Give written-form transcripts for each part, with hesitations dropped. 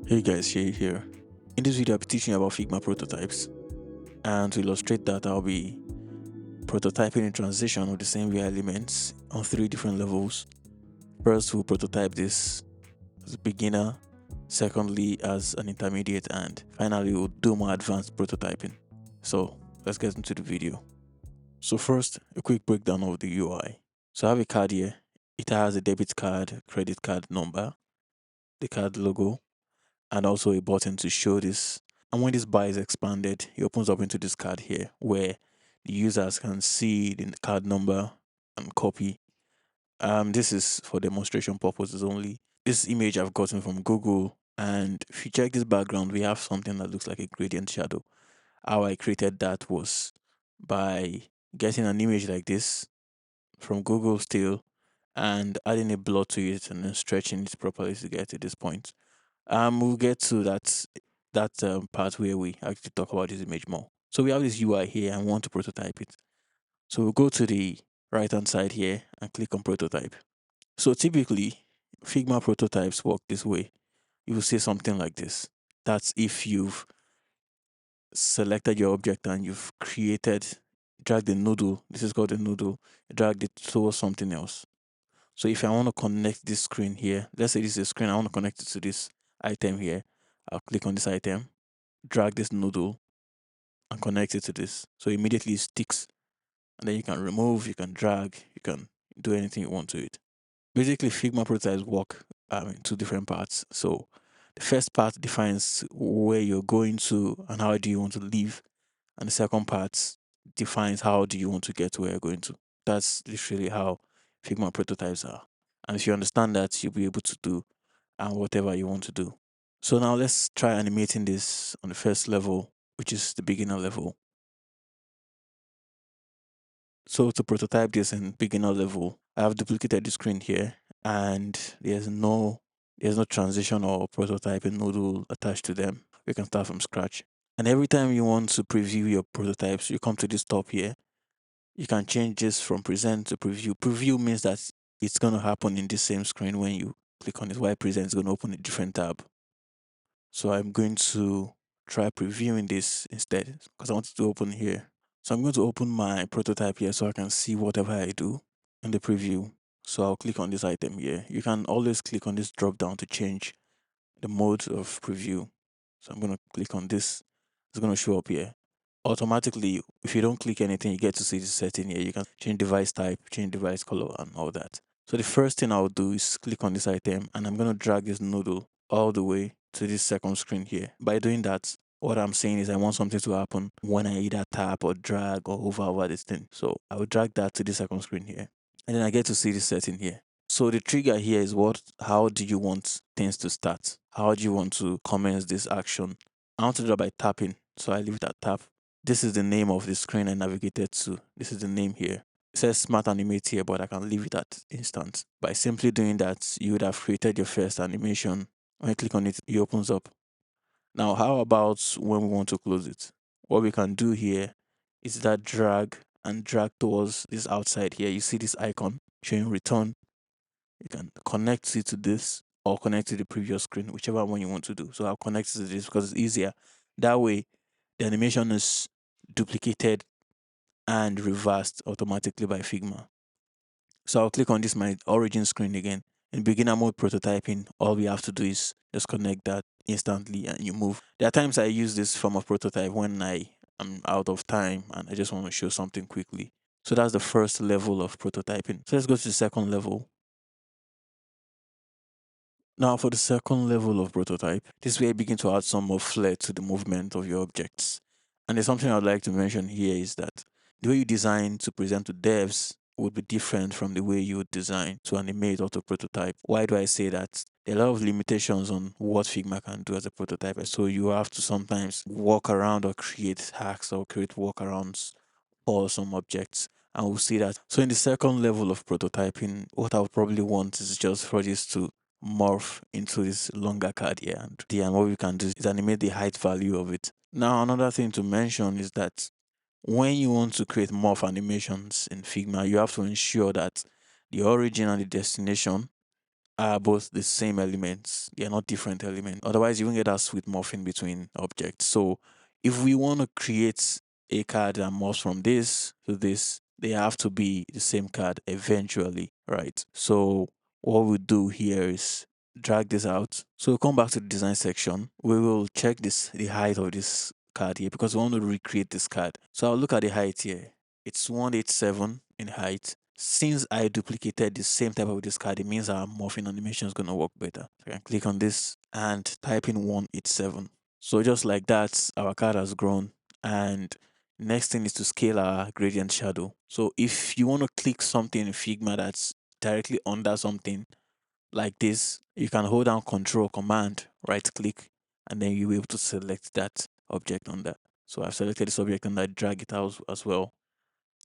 Hey guys, Shay here. In this video, I'll be teaching you about Figma prototypes, and to illustrate that, I'll be prototyping a transition of the same UI elements on three different levels. First, we'll prototype this as a beginner, secondly, as an intermediate, and finally, we'll do more advanced prototyping. So, let's get into the video. So, first, a quick breakdown of the UI. So, I have a card here. It has a debit card, credit card number, the card logo, and also a button to show this. And when this bar is expanded, it opens up into this card here where the users can see the card number and copy. This is for demonstration purposes only. This image I've gotten from Google, and if you check this background, we have something that looks like a gradient shadow. How I created that was by getting an image like this from Google still and adding a blur to it and then stretching it properly to get to this point. We'll get to that part where we actually talk about this image more. So we have this UI here and we want to prototype it. So we'll go to the right hand side here and click on prototype. So typically, Figma prototypes work this way. You will see something like this. That's if you've selected your object and you've created, drag the noodle. This is called a noodle. Drag it towards something else. So if I want to connect this screen here, let's say this is a screen, I want to connect it to this item here. I'll click on this item, drag this noodle and connect it to this. So immediately it sticks. And then you can remove, you can drag, you can do anything you want to it. Basically, Figma prototypes work in two different parts. So the first part defines where you're going to and how do you want to live. And the second part defines how do you want to get to where you're going to. That's literally how Figma prototypes are. And if you understand that, you'll be able to do whatever you want to do. So now let's try animating this on the first level, which is the beginner level. So to prototype this in beginner level, I have duplicated the screen here and there's no transition or prototyping nodal attached to them. We can start from scratch. And every time you want to preview your prototypes, you come to this top here. You can change this from present to preview. Preview means that it's going to happen in the same screen when you click on it, while present is going to open a different tab. So I'm going to try previewing this instead because I want it to open here. So I'm going to open my prototype here so I can see whatever I do in the preview. So I'll click on this item here. You can always click on this drop down to change the mode of preview. So I'm going to click on this. It's going to show up here. Automatically, if you don't click anything, you get to see the setting here. You can change device type, change device color, and all that. So the first thing I'll do is click on this item and I'm going to drag this noodle all the way to this second screen here. By doing that, what I'm saying is I want something to happen when I either tap or drag or hover over this thing. So I will drag that to the second screen here. And then I get to see the setting here. So the trigger here is how do you want things to start? How do you want to commence this action? I want to do that by tapping. So I leave it at tap. This is the name of the screen I navigated to. This is the name here. It says Smart Animate here, but I can leave it at instant. By simply doing that, you would have created your first animation. When you click on it, it opens up. Now, how about when we want to close it? What we can do here is that drag and drag towards this outside here. You see this icon showing return. You can connect it to this or connect to the previous screen, whichever one you want to do. So I'll connect it to this because it's easier. That way, the animation is duplicated and reversed automatically by Figma. So I'll click on this, my origin screen again. In beginner mode prototyping, all we have to do is just connect that instantly and you move. There are times I use this form of prototype when I am out of time and I just want to show something quickly. So that's the first level of prototyping. So let's go to the second level. Now for the second level of prototype, this is where you begin to add some more flair to the movement of your objects. And there's something I'd like to mention here is that the way you design to present to devs would be different from the way you would design to animate or to prototype. Why do I say that? There are a lot of limitations on what Figma can do as a prototyper. So you have to sometimes walk around or create hacks or create workarounds for some objects. And we'll see that. So in the second level of prototyping, what I would probably want is just for this to morph into this longer card here. And what we can do is animate the height value of it. Now, another thing to mention is that when you want to create morph animations in Figma, you have to ensure that the origin and the destination are both the same elements. They are not different elements. Otherwise, you won't get that sweet morphing between objects. So if we want to create a card that morphs from this to this, they have to be the same card eventually, right? So what we do here is drag this out. So we'll come back to the design section. We will check the height of this card here because we want to recreate this card. So I'll look at the height here. It's 187 in height. Since I duplicated the same type of this card, it means our morphing animation is going to work better. So I can click on this and type in 187. So just like that, our card has grown. And next thing is to scale our gradient shadow. So if you want to click something in Figma that's directly under something like this, you can hold down Control Command, right click, and then you'll be able to select that object on that. So I've selected this object and I drag it out as well.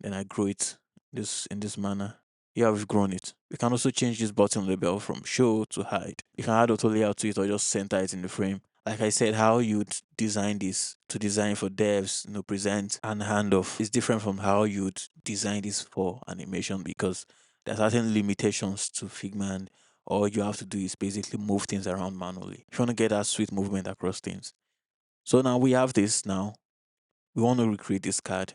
Then I grow it this in this manner. Here we've grown it. We can also change this button label from show to hide. You can add auto layout to it or just center it in the frame. Like I said, how you'd design this to design for devs, present and handoff is different from how you'd design this for animation because there are certain limitations to Figma and all you have to do is basically move things around manually. If you want to get that sweet movement across things. So now we have this now. We want to recreate this card.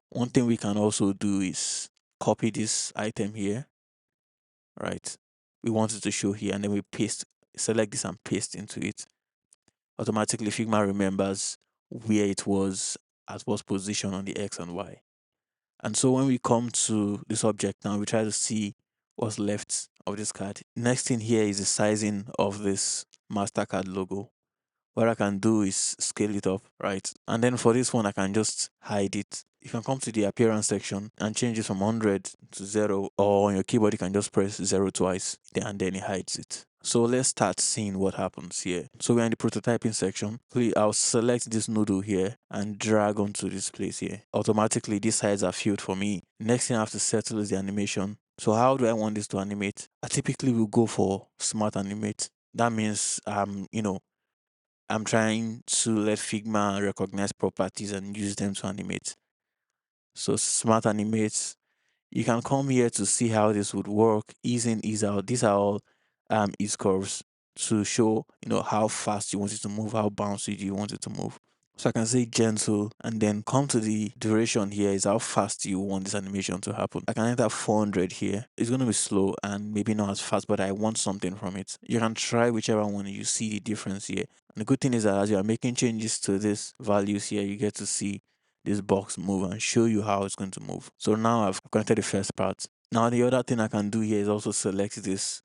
One thing we can also do is copy this item here, right? We want it to show here and then we select this and paste into it. Automatically Figma remembers where it was at what position on the X and Y. And so when we come to this object now, we try to see what's left of this card. Next thing here is the sizing of this MasterCard logo. What I can do is scale it up, right? And then for this one, I can just hide it. You can come to the appearance section and change it from 100 to 0, or on your keyboard, you can just press 0 twice, and then it hides it. So let's start seeing what happens here. So we're in the prototyping section. I'll select this noodle here and drag onto this place here. Automatically, these sides are filled for me. Next thing I have to settle is the animation. So how do I want this to animate? I typically will go for smart animate. That means I'm trying to let Figma recognize properties and use them to animate. So smart animates, you can come here to see how this would work. Ease in, ease out. These are all ease curves to show, how fast you want it to move, how bouncy do you want it to move. So I can say gentle and then come to the duration here is how fast you want this animation to happen. I can enter 400 here. It's going to be slow and maybe not as fast, but I want something from it. You can try whichever one you see the difference here. And the good thing is that as you are making changes to these values here, you get to see this box move and show you how it's going to move. So now I've connected the first part. Now the other thing I can do here is also select this,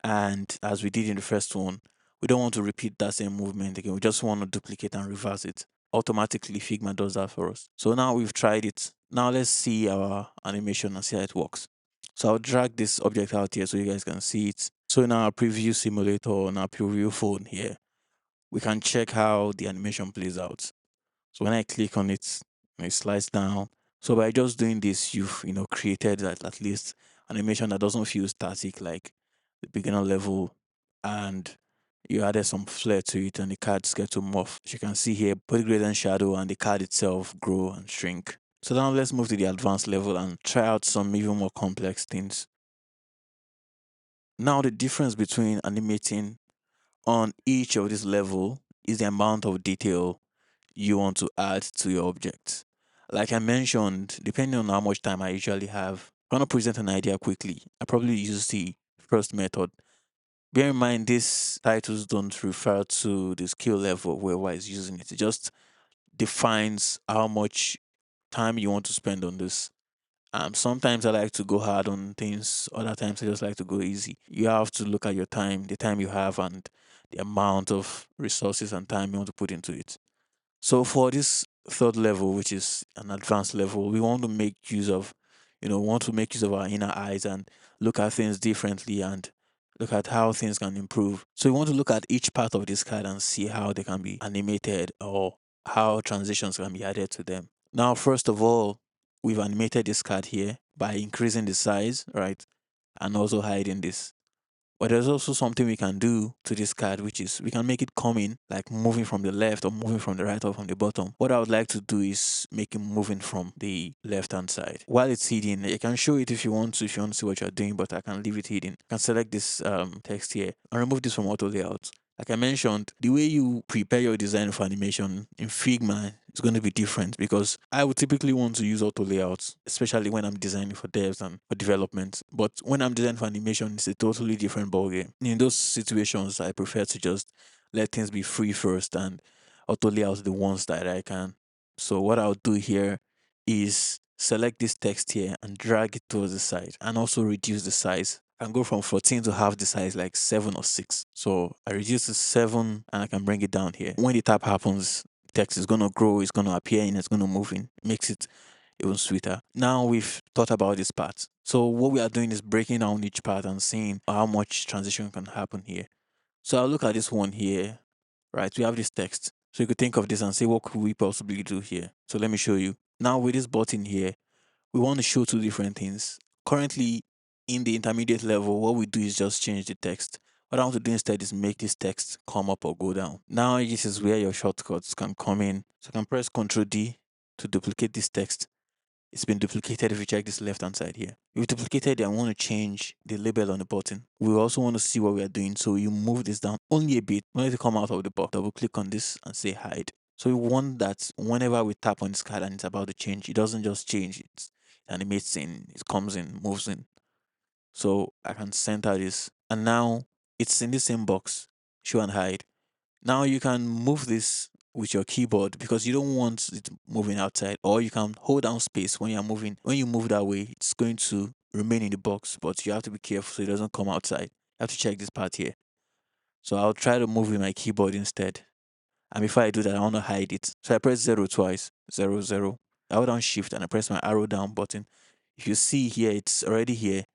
and as we did in the first one, we don't want to repeat that same movement again. We just want to duplicate and reverse it. Automatically Figma does that for us. So now we've tried it. Now let's see our animation and see how it works. So I'll drag this object out here so you guys can see it. So in our preview simulator on our preview phone here, we can check how the animation plays out. So when I click on it, it slides down. So by just doing this, you've created at least animation that doesn't feel static like the beginner level, and you added some flair to it, and the cards get to morph. As you can see here, both gradient shadow and the card itself grow and shrink. So now let's move to the advanced level and try out some even more complex things. Now the difference between animating on each of this level is the amount of detail you want to add to your object. Like I mentioned, depending on how much time I usually have, I'm going to present an idea quickly. I probably use the first method. Bear in mind, these titles don't refer to the skill level where one is using it. It just defines how much time you want to spend on this. Sometimes I like to go hard on things, other times I just like to go easy. You have to look at your time, the time you have, and the amount of resources and time you want to put into it. So for this third level, which is an advanced level, we want to make use of, want to make use of our inner eyes and look at things differently and look at how things can improve. So we want to look at each part of this card and see how they can be animated or how transitions can be added to them. Now, first of all, we've animated this card here by increasing the size, right? And also hiding this. But there's also something we can do to this card, which is we can make it coming, like moving from the left or moving from the right or from the bottom. What I would like to do is make it moving from the left hand side. While it's hidden, you can show it if you want to see what you're doing, but I can leave it hidden. I can select this text here and remove this from auto layout. Like I mentioned, the way you prepare your design for animation in Figma is going to be different because I would typically want to use auto layouts, especially when I'm designing for devs and for development. But when I'm designing for animation, it's a totally different ballgame. In those situations, I prefer to just let things be free first and auto layouts the ones that I can. So what I'll do here is select this text here and drag it towards the side and also reduce the size. I can go from 14 to half the size, like 7 or 6. So I reduce to 7 and I can bring it down here. When the tap happens, text is going to grow, it's going to appear, and it's going to move in. Makes it even sweeter. Now we've thought about this part. So what we are doing is breaking down each part and seeing how much transition can happen here. So I'll look at this one here, right? We have this text. So you could think of this and say, what could we possibly do here? So let me show you. Now with this button here, we want to show two different things. Currently, in the intermediate level, what we do is just change the text. What I want to do instead is make this text come up or go down. Now this is where your shortcuts can come in. So I can press Ctrl D to duplicate this text. It's been duplicated if you check this left hand side here. If you duplicated it, I want to change the label on the button. We also want to see what we are doing. So you move this down only a bit. We want it to come out of the box. Double click on this and say hide. So we want that whenever we tap on this card and it's about to change, it doesn't just change, it animates in, it comes in, moves in. So I can center this. And now it's in the same box, show and hide. Now you can move this with your keyboard because you don't want it moving outside, or you can hold down space when you're moving. When you move that way, it's going to remain in the box, but you have to be careful so it doesn't come outside. You have to check this part here. So I'll try to move with my keyboard instead. And before I do that, I want to hide it. So I press 0 twice, 0, 0. I hold down shift and I press my arrow down button. If you see here, it's already here.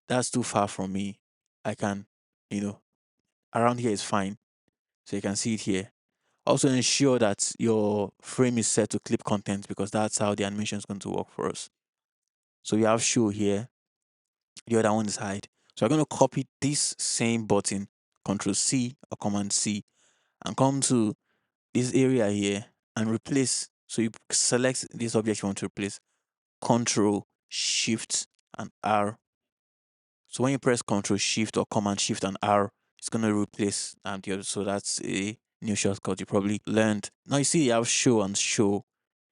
That's too far from me. I can, you know, around here is fine. So you can see it here. Also ensure that your frame is set to clip content because that's how the animation is going to work for us. So we have show here, the other one is hide. So I'm going to copy this same button, Control C or Command C, and come to this area here and replace. So you select this object you want to replace, Control Shift and R. So when you press Control Shift or Command Shift and R, it's going to replace the other. So that's a new shortcut you probably learned. Now you see you have show and show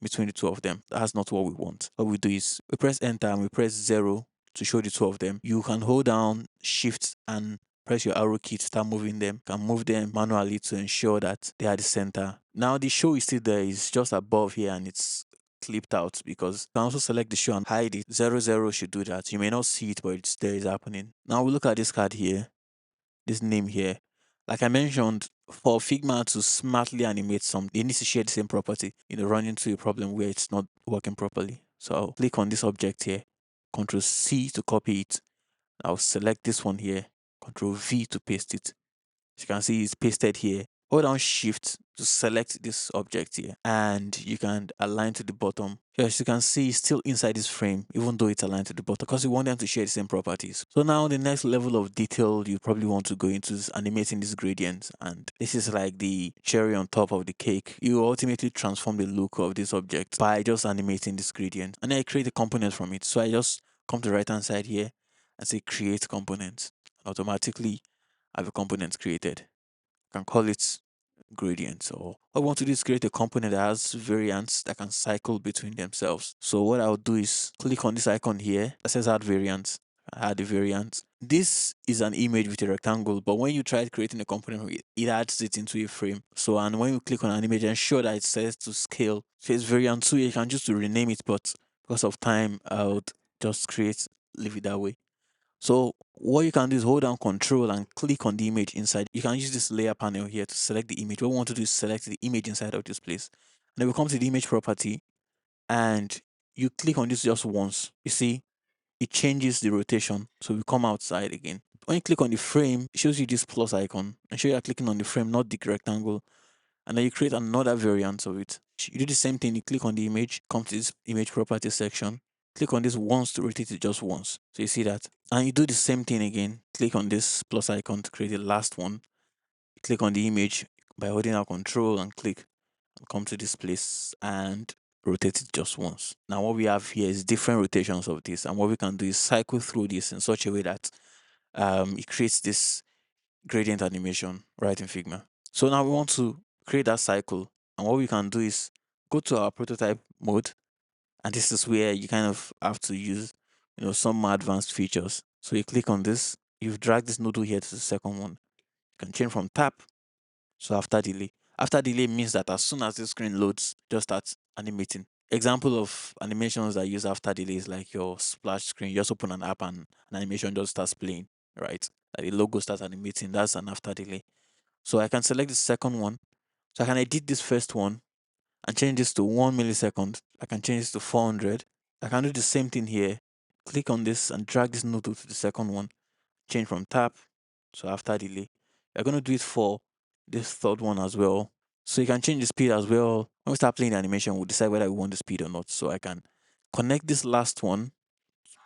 between the two of them. That's not what we want. What we do is we press enter and we press 0 to show the two of them. You can hold down shift and press your arrow key to start moving them. You can move them manually to ensure that they are the center. Now the show is still there, it's just above here and it's clipped out because you can also select the show and hide it. 00 should do that. You may not see it, but it's there, it's happening. Now we look at this card here, this name here. Like I mentioned, for Figma to smartly animate something, they need to share the same property. Run into a problem where it's not working properly. So I'll click on this object here, Control C to copy it. I'll select this one here, Control V to paste it. As you can see, it's pasted here. Hold down shift to select this object here and you can align to the bottom. Here, as you can see, it's still inside this frame even though it's aligned to the bottom because we want them to share the same properties. So now the next level of detail you probably want to go into is animating these gradients, and this is like the cherry on top of the cake. You ultimately transform the look of this object by just animating this gradient, and then I create a component from it. So I just come to the right hand side here and say create component. Automatically I have a component created. I can call it gradients, or what I want to do is create a component that has variants that can cycle between themselves. So what I'll do is click on this icon here that says add variants. I add the variant. This is an image with a rectangle, but when you try creating a component, it adds it into a frame. So, and when you click on an image, ensure that it says to scale. So it's variant 2, you can just to rename it, but because of time, I would just leave it that way. So what you can do is hold down control and click on the image inside. You can use this layer panel here to select the image. What we want to do is select the image inside of this place. And then we come to the image property and you click on this just once. You see, it changes the rotation. So we come outside again. When you click on the frame, it shows you this plus icon. And show you are clicking on the frame, not the rectangle. And then you create another variant of it. You do the same thing, you click on the image, come to this image property section. Click on this once to rotate it just once. So you see that. And you do the same thing again. Click on this plus icon to create the last one. Click on the image by holding out control and click and come to this place and rotate it just once. Now what we have here is different rotations of this, and what we can do is cycle through this in such a way that it creates this gradient animation right in Figma. So now we want to create that cycle, and what we can do is go to our prototype mode, and this is where you kind of have to use some more advanced features. So you click on this, you've dragged this noodle here to the second one. You can change from tap, so after delay. After delay means that as soon as the screen loads, just start animating. Example of animations that use after delay is like your splash screen. You just open an app and an animation just starts playing, right? Like the logo starts animating. That's an after delay. So I can select the second one. So I can edit this first one and change this to 1 millisecond. I can change this to 400. I can do the same thing here. Click on this and drag this noodle to the second one. Change from tap, so after delay. We're going to do it for this third one as well. So you can change the speed as well. When we start playing the animation, we'll decide whether we want the speed or not. So I can connect this last one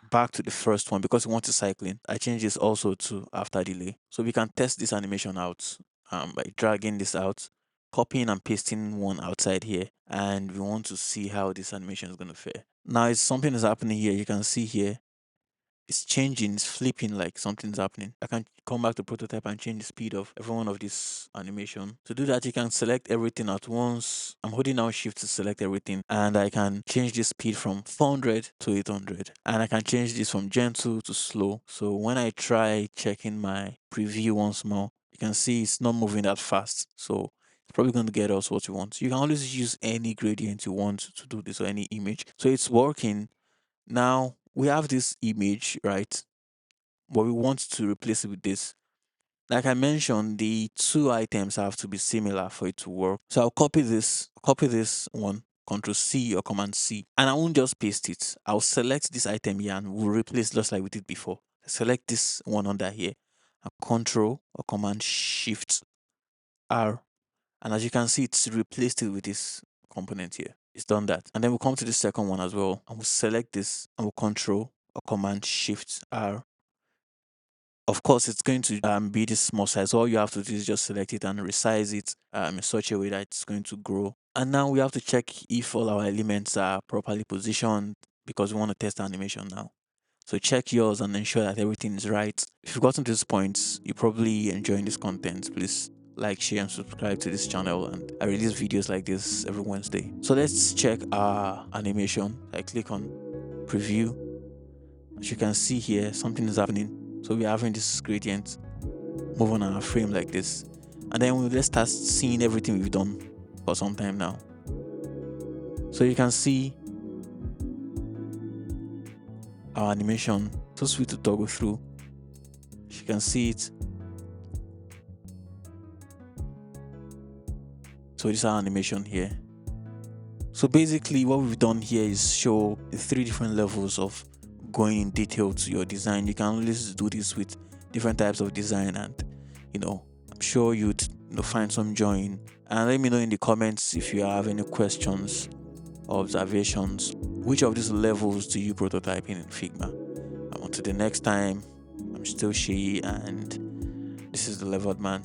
back to the first one because we want to cycling. I change this also to after delay. So we can test this animation out by dragging this out, copying and pasting one outside here, and we want to see how this animation is going to fare. Now it's something is happening here. You can see here it's changing, it's flipping like something's happening. I can come back to prototype and change the speed of every one of this animation. To do that, you can select everything at once. I'm holding down shift to select everything, and I can change the speed from 400 to 800, and I can change this from gentle to slow. So when I try checking my preview once more, you can see it's not moving that fast. So it's probably going to get us what you want. You can always use any gradient you want to do this, or any image. So it's working. Now we have this image, right? But we want to replace it with this. Like I mentioned, the two items have to be similar for it to work. So I'll copy this one, Control C or Command C, and I won't just paste it. I'll select this item here and we'll replace just like we did before. Select this one under here, and Control or Command Shift R, and as you can see, it's replaced it with this component here. It's done that. And then we'll come to the second one as well, and we'll select this and we'll Control or Command Shift R. Of course, it's going to be this small size. All you have to do is just select it and resize it in such a way that it's going to grow. And now we have to check if all our elements are properly positioned because we want to test the animation now. So check yours and ensure that everything is right. If you've gotten to this point, you're probably enjoying this content. Please like, share, and subscribe to this channel. And I release videos like this every Wednesday. So let's check our animation. I click on preview. As you can see here, something is happening. So we're having this gradient move on our frame like this. And then let's start seeing everything we've done for some time now. So you can see our animation, so sweet to toggle through. You can see it. So this is our animation here. So basically what we've done here is show the 3 different levels of going in detail to your design. You can always do this with different types of design, and I'm sure you'd find some joy in. And let me know in the comments if you have any questions or observations. Which of these levels do you prototype in Figma? Until the next time, I'm still Shay, and this is the Leveled Man.